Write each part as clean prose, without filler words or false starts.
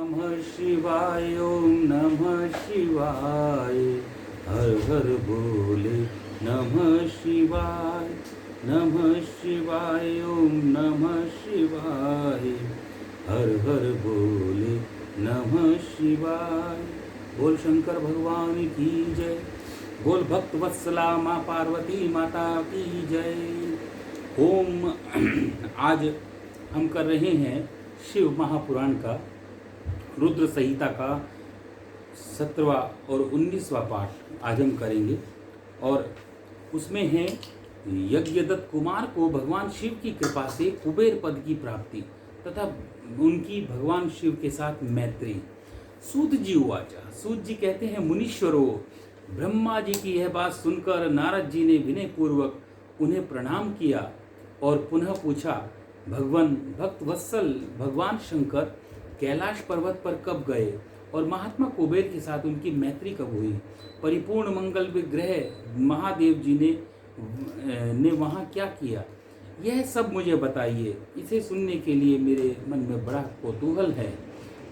नमः शिवाय ओम नमः शिवाय। हर हर बोले नमः शिवाय। नमः शिवाय ओम नमः शिवाय। हर हर बोले नमः शिवाय। बोल शंकर भगवान की जय। बोल भक्त वत्सला माँ पार्वती माता की जय। ओम आज हम कर रहे हैं शिव महापुराण का रुद्र संहिता का 17वां और 19वां पाठ आज हम करेंगे। और उसमें है यज्ञदत्त कुमार को भगवान शिव की कृपा से कुबेर पद की प्राप्ति तथा उनकी भगवान शिव के साथ मैत्री। सूत जी उवाचा। सूत जी कहते हैं, मुनीश्वरों, ब्रह्मा जी की यह बात सुनकर नारद जी ने विनय पूर्वक उन्हें प्रणाम किया और पुनः पूछा, भगवान भक्त वत्सल भगवान शंकर कैलाश पर्वत पर कब गए और महात्मा कुबेर के साथ उनकी मैत्री कब हुई? परिपूर्ण मंगल विग्रह महादेव जी ने वहाँ क्या किया? यह सब मुझे बताइए। इसे सुनने के लिए मेरे मन में बड़ा कौतूहल है।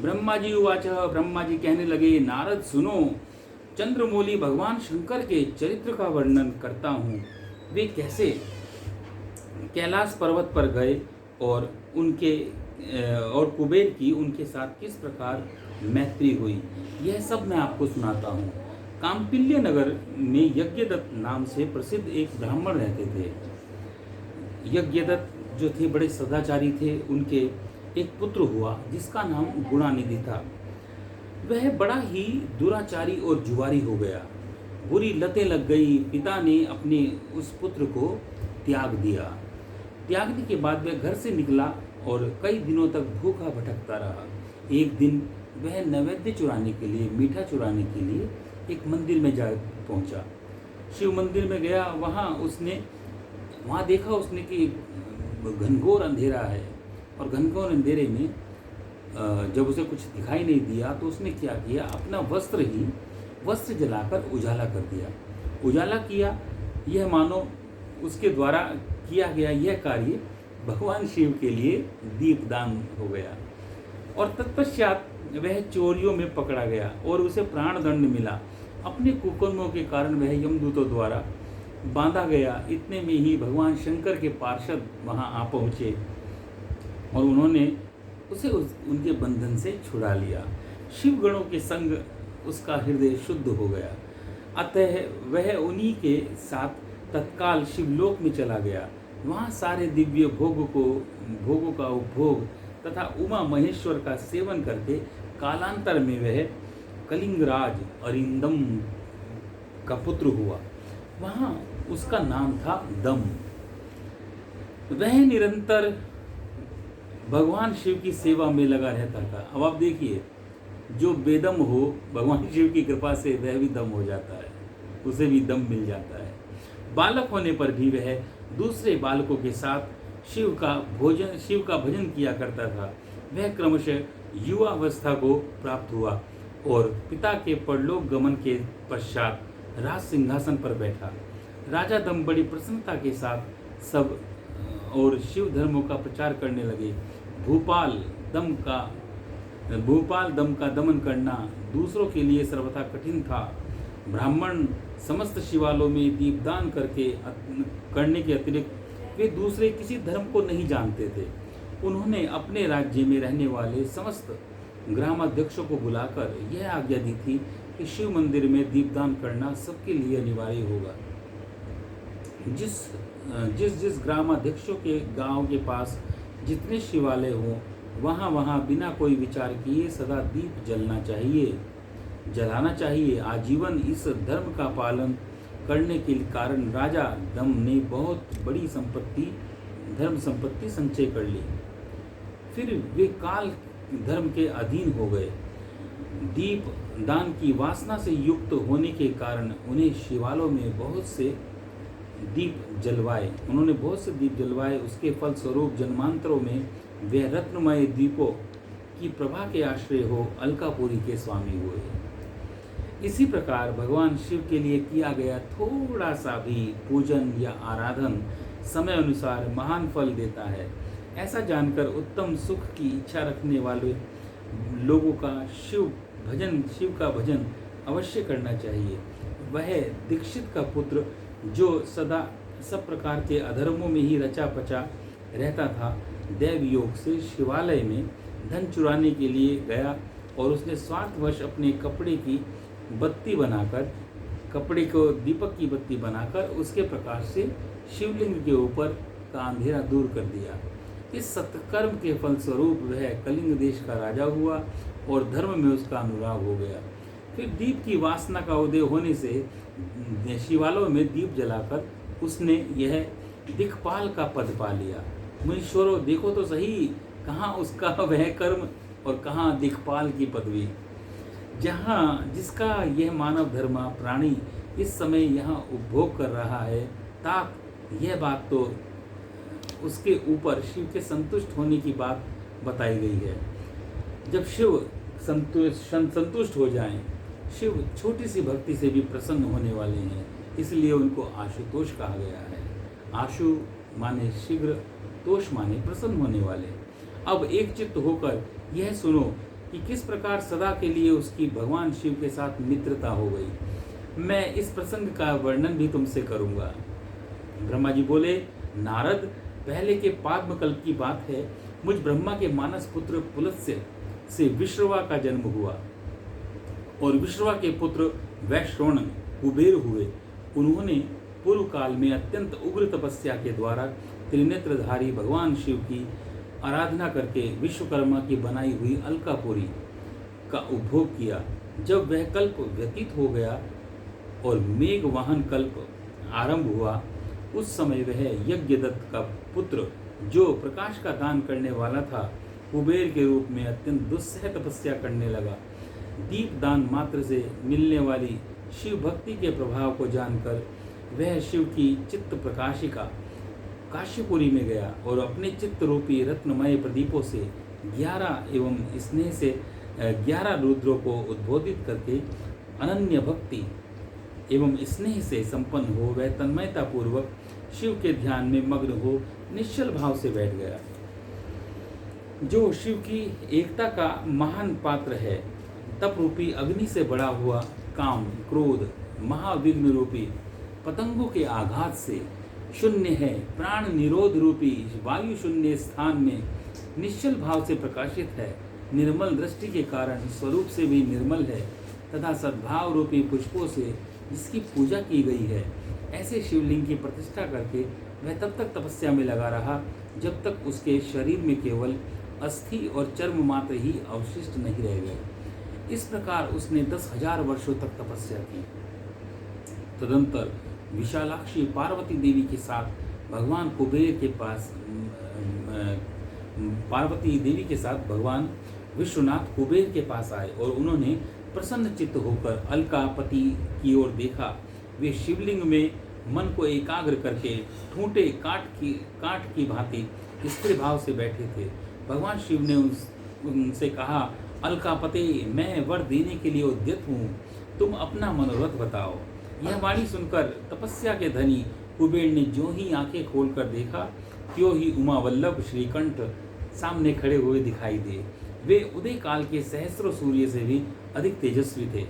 ब्रह्मा जी उवाच। ब्रह्मा जी कहने लगे, नारद सुनो, चंद्रमौली भगवान शंकर के चरित्र का वर्णन करता हूँ। वे कैसे कैलाश पर्वत पर गए और कुबेर की उनके साथ किस प्रकार मैत्री हुई, यह सब मैं आपको सुनाता हूँ। काम्पिल्य नगर में यज्ञदत्त नाम से प्रसिद्ध एक ब्राह्मण रहते थे। यज्ञदत्त जो थे बड़े सदाचारी थे। उनके एक पुत्र हुआ जिसका नाम गुणानिधि था। वह बड़ा ही दुराचारी और जुआरी हो गया। बुरी लतें लग गई। पिता ने अपने उस पुत्र को त्याग दिया। त्यागने के बाद वह घर से निकला और कई दिनों तक भूखा भटकता रहा। एक दिन वह नैवेद्य चुराने के लिए, मीठा चुराने के लिए एक मंदिर में जा पहुंचा। शिव मंदिर में गया। वहाँ देखा उसने कि घनघोर अंधेरा है और घनघोर अंधेरे में जब उसे कुछ दिखाई नहीं दिया तो उसने क्या किया, अपना वस्त्र जलाकर उजाला कर दिया। उजाला किया, यह मानो उसके द्वारा किया गया यह कार्य भगवान शिव के लिए दीपदान हो गया। और तत्पश्चात वह चोरियों में पकड़ा गया और उसे प्राण दंड मिला। अपने कुकर्मों के कारण वह यमदूतों द्वारा बांधा गया। इतने में ही भगवान शंकर के पार्षद वहां आ पहुंचे और उन्होंने उसे उनके बंधन से छुड़ा लिया। शिव गणों के संग उसका हृदय शुद्ध हो गया। अतः वह उन्हीं के साथ तत्काल शिवलोक में चला गया। वहाँ सारे दिव्य भोगों का उपभोग तथा उमा महेश्वर का सेवन करके कालांतर में वह कलिंगराज अरिंदम का पुत्र हुआ। वहाँ उसका नाम था दम। वह निरंतर भगवान शिव की सेवा में लगा रहता था। अब आप देखिए, जो बेदम हो भगवान शिव की कृपा से वह भी दम हो जाता है, उसे भी दम मिल जाता है। बालक होने पर भी वह दूसरे बालकों के साथ शिव का भजन किया करता था। वह क्रमशः युवावस्था को प्राप्त हुआ और पिता के परलोक गमन के पश्चात राज सिंहासन पर बैठा। राजा दम बड़ी प्रसन्नता के साथ सब और शिव धर्मों का प्रचार करने लगे। भूपाल दम का दमन करना दूसरों के लिए सर्वथा कठिन था। ब्राह्मण समस्त शिवालयों में दीपदान करने के अतिरिक्त वे दूसरे किसी धर्म को नहीं जानते थे। उन्होंने अपने राज्य में रहने वाले समस्त ग्रामाध्यक्षों को बुलाकर यह आज्ञा दी थी कि शिव मंदिर में दीपदान करना सबके लिए अनिवार्य होगा। जिस ग्रामाध्यक्षों के गांव के पास जितने शिवालय हों, वहाँ बिना कोई विचार किए सदा दीप जलाना चाहिए। आजीवन इस धर्म का पालन करने के कारण राजा दम ने बहुत बड़ी धर्म संपत्ति संचय कर ली। फिर वे काल धर्म के अधीन हो गए। दीप दान की वासना से युक्त होने के कारण उन्हें शिवालयों में बहुत से दीप जलवाए। उसके फलस्वरूप जन्मांतरों में वे रत्नमय दीपों की प्रभा के आश्रय हो अलकापुरी के स्वामी हुए। इसी प्रकार भगवान शिव के लिए किया गया थोड़ा सा भी पूजन या आराधन समय अनुसार महान फल देता है। ऐसा जानकर उत्तम सुख की इच्छा रखने वाले लोगों का शिव का भजन अवश्य करना चाहिए। वह दीक्षित का पुत्र जो सदा सब प्रकार के अधर्मों में ही रचा पचा रहता था, दैव योग से शिवालय में धन चुराने के लिए गया और उसने स्वार्थवश अपने कपड़े को दीपक की बत्ती बनाकर उसके प्रकाश से शिवलिंग के ऊपर का अंधेरा दूर कर दिया। इस सत्कर्म के फलस्वरूप वह कलिंग देश का राजा हुआ और धर्म में उसका अनुराग हो गया। फिर दीप की वासना का उदय होने से शिवालयों में दीप जलाकर उसने यह दिक्पाल का पद पा लिया। मुनीश्वरों, देखो तो सही, कहाँ उसका वह कर्म और कहाँ दिक्पाल की पदवी। जिसका यह मानव धर्म प्राणी इस समय यहाँ उपभोग कर रहा है, तात यह बात तो उसके ऊपर शिव के संतुष्ट होने की बात बताई गई है। जब शिव संतुष्ट हो जाएं, शिव छोटी सी भक्ति से भी प्रसन्न होने वाले हैं, इसलिए उनको आशुतोष कहा गया है। आशु माने शीघ्र, तोष माने प्रसन्न होने वाले। अब एक चित्त होकर यह सुनो कि किस प्रकार सदा के लिए उसकी भगवान शिव के साथ मित्रता हो गई। मैं इस प्रसंग का वर्णन भी तुमसे करूंगा। ब्रह्मा जी बोले, नारद, पहले के पाद्मकल्प की बात है। मुझ ब्रह्मा के मानस पुत्र पुलत्स्य से विश्रवा का जन्म हुआ और विश्रवा के पुत्र वैश्रवण कुबेर हुए। उन्होंने पूर्व काल में अत्यंत उग्र तपस्या के द्वारा त्रिनेत्रधारी भगवान शिव की आराधना करके विश्वकर्मा की बनाई हुई अलकापुरी का उपभोग किया। जब वह कल्प व्यतीत हो गया और मेघ वाहन कल्प आरंभ हुआ, उस समय वह यज्ञदत्त का पुत्र जो प्रकाश का दान करने वाला था, कुबेर के रूप में अत्यंत दुस्सह तपस्या करने लगा। दीप दान मात्र से मिलने वाली शिव भक्ति के प्रभाव को जानकर वह शिव की चित्त प्रकाशिका काशीपुरी में गया और अपने चित्त रूपी रत्नमय प्रदीपों से 11 एवं स्नेह से 11 रुद्रों को उद्बोधित करके अनन्य भक्ति एवं स्नेह से संपन्न हो वह तन्मयता पूर्वक शिव के ध्यान में मग्न हो निश्चल भाव से बैठ गया। जो शिव की एकता का महान पात्र है, तप रूपी अग्नि से बड़ा हुआ काम, क्रोध, महाविघ्न रूपी पतंगों के आघात से शून्य है, प्राण निरोध रूपी वायु शून्य स्थान में निश्चल भाव से प्रकाशित है, निर्मल दृष्टि के कारण स्वरूप से भी निर्मल है तथा सद्भाव रूपी पुष्पों से जिसकी पूजा की गई है। ऐसे शिवलिंग की प्रतिष्ठा करके वह तब तक तपस्या में लगा रहा जब तक उसके शरीर में केवल अस्थि और चर्म मात्र ही अवशिष्ट नहीं रह गए। इस प्रकार उसने 10,000 वर्षों तक तपस्या की। तदंतर विशालाक्षी पार्वती देवी के साथ भगवान विश्वनाथ कुबेर के पास आए और उन्होंने प्रसन्न चित्त होकर अलकापति की ओर देखा। वे शिवलिंग में मन को एकाग्र करके ठूंठे काट की भांति स्थिर भाव से बैठे थे। भगवान शिव ने उनसे कहा, अलकापते, मैं वर देने के लिए उद्यत हूँ, तुम अपना मनोरथ बताओ। यह वाणी सुनकर तपस्या के धनी कुबेर ने जो ही आंखें खोलकर देखा, त्यों ही उमा वल्लभ श्रीकंठ सामने खड़े हुए दिखाई दिए। वे उदय काल के सहस्रों सूर्य से भी अधिक तेजस्वी थे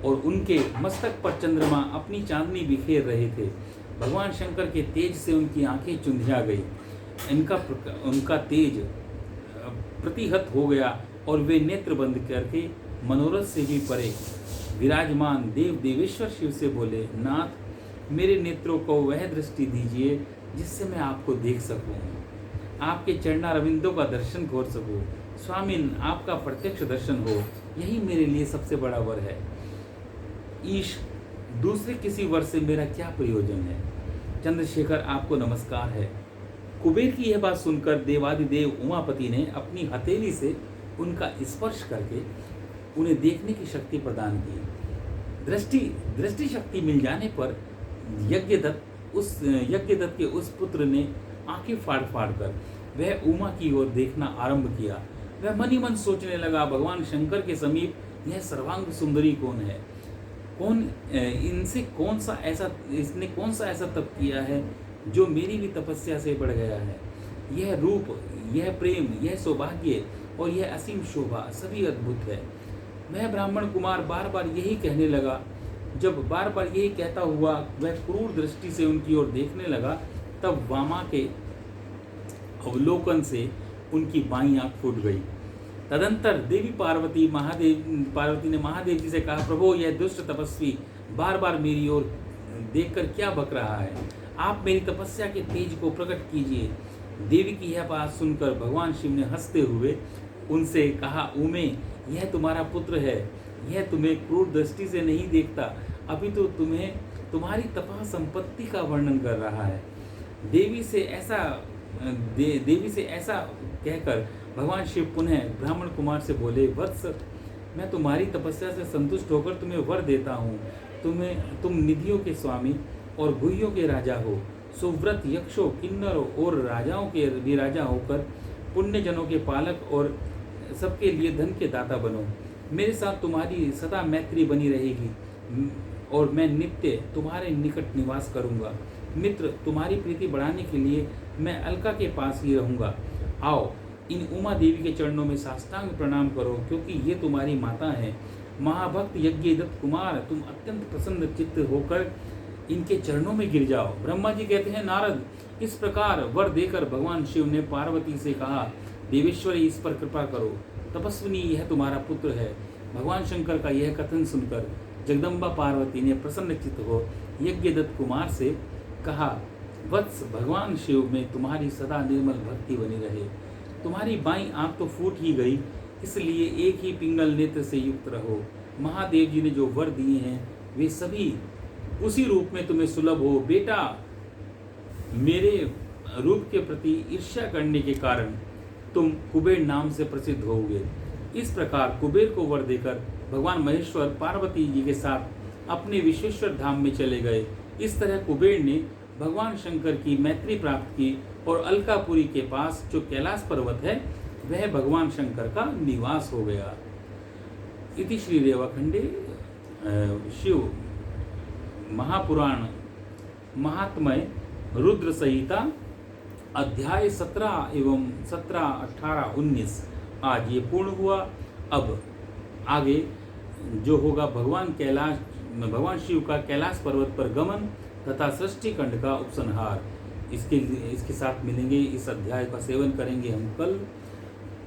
और उनके मस्तक पर चंद्रमा अपनी चांदनी बिखेर रहे थे। भगवान शंकर के तेज से उनकी आंखें चुंधिया गई, उनका तेज प्रतिहत हो गया और वे नेत्र बंद करके मनोरथ से भी परे विराजमान देव देवेश्वर शिव से बोले, नाथ, मेरे नेत्रों को वह दृष्टि दीजिए जिससे मैं आपको देख सकूं, आपके चरणारविंदों का दर्शन कर सकूं। स्वामिन, आपका प्रत्यक्ष दर्शन हो, यही मेरे लिए सबसे बड़ा वर है। ईश, दूसरे किसी वर से मेरा क्या प्रयोजन है। चंद्रशेखर, आपको नमस्कार है। कुबेर की यह बात सुनकर देवादिदेव उमापति ने अपनी हथेली से उनका स्पर्श करके उन्हें देखने की शक्ति प्रदान की। दृष्टि शक्ति मिल जाने पर यज्ञदत्त के उस पुत्र ने आंखें फाड़ कर वह उमा की ओर देखना आरंभ किया। वह मन ही मन सोचने लगा, भगवान शंकर के समीप यह सर्वांग सुंदरी कौन है? इसने कौन सा ऐसा तप किया है जो मेरी भी तपस्या से बढ़ गया है? यह रूप, यह प्रेम, यह सौभाग्य और यह असीम शोभा सभी अद्भुत है। वह ब्राह्मण कुमार बार बार यही कहने लगा। जब बार बार यही कहता हुआ वह क्रूर दृष्टि से उनकी ओर देखने लगा, तब वामा के अवलोकन से उनकी बाईं आंख फूट गई। तदंतर देवी पार्वती ने महादेव जी से कहा, प्रभु यह दुष्ट तपस्वी बार बार मेरी ओर देखकर क्या बक रहा है? आप मेरी तपस्या के तेज को प्रकट कीजिए। देवी की यह बात सुनकर भगवान शिव ने हंसते हुए उनसे कहा, उमे यह तुम्हारा पुत्र है। यह तुम्हें क्रूर दृष्टि से नहीं देखता, अभी तो तुम्हें तुम्हारी तपः संपत्ति का वर्णन कर रहा है। देवी से ऐसा कहकर भगवान शिव पुनः ब्राह्मण कुमार से बोले, वत्स मैं तुम्हारी तपस्या से संतुष्ट होकर तुम्हें वर देता हूँ। तुम निधियों के स्वामी और गुह्यों के राजा हो। सुव्रत यक्षों, किन्नरों और राजाओं के भी राजा होकर पुण्य जनों के पालक और सबके लिए धन के दाता बनो। मेरे साथ तुम्हारी सदा मैत्री बनी रहेगी और मैं नित्य तुम्हारे निकट निवास करूंगा। मित्र, तुम्हारी प्रीति बढ़ाने के लिए मैं अलका के पास ही रहूंगा। आओ इन उमा देवी के चरणों में साष्टांग प्रणाम करो, क्योंकि ये तुम्हारी माता है। महाभक्त यज्ञदत्त कुमार, तुम अत्यंत प्रसन्न चित्त होकर इनके चरणों में गिर जाओ। ब्रह्मा जी कहते हैं, नारद, इस प्रकार वर देकर भगवान शिव ने पार्वती से कहा, देवेश्वरी इस पर कृपा करो। तपस्विनी यह तुम्हारा पुत्र है। भगवान शंकर का यह कथन सुनकर जगदम्बा पार्वती ने प्रसन्न चित्त हो यज्ञदत्त कुमार से कहा, वत्स भगवान शिव में तुम्हारी सदा निर्मल भक्ति बनी रहे। तुम्हारी बाईं आंख तो फूट ही गई, इसलिए एक ही पिंगल नेत्र से युक्त रहो। महादेव जी ने जो वर दिए हैं वे सभी उसी रूप में तुम्हें सुलभ हो। बेटा, मेरे रूप के प्रति ईर्ष्या करने के कारण तुम कुबेर नाम से प्रसिद्ध होगे। इस प्रकार कुबेर को वर देकर भगवान महेश्वर पार्वती जी के साथ अपने विश्वेश्वर धाम में चले गए। इस तरह कुबेर ने भगवान शंकर की मैत्री प्राप्त की और अलकापुरी के पास जो कैलाश पर्वत है वह भगवान शंकर का निवास हो गया। इति श्री रेवाखंडे शिव महापुराण महात्मय रुद्र संहिता अध्याय 17 एवं 17, 18, 19 आज ये पूर्ण हुआ। अब आगे जो होगा भगवान शिव का कैलाश पर्वत पर गमन तथा सृष्टि खंड का उपसंहार, इसके साथ मिलेंगे। इस अध्याय का सेवन करेंगे हम कल।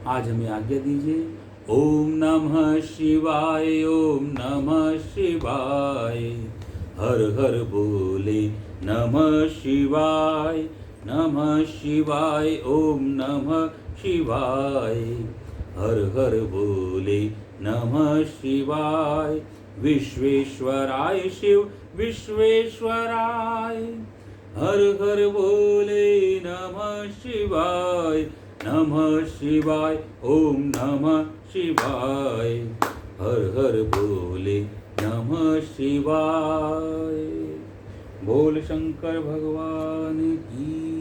आज हमें आज्ञा दीजिए। ओम नमः शिवाय, ओम नमः शिवाय, हर हर बोले नमः शिवाय, नमः शिवाय, ओम नमः शिवाय, हर हर बोले नमः शिवाय। विश्वेश्वराय शिव विश्वेश्वराय, हर हर बोले नमः शिवाय, नमः शिवाय, ओम नमः शिवाय, हर हर बोले नमः शिवाय। बोल शंकर भगवान की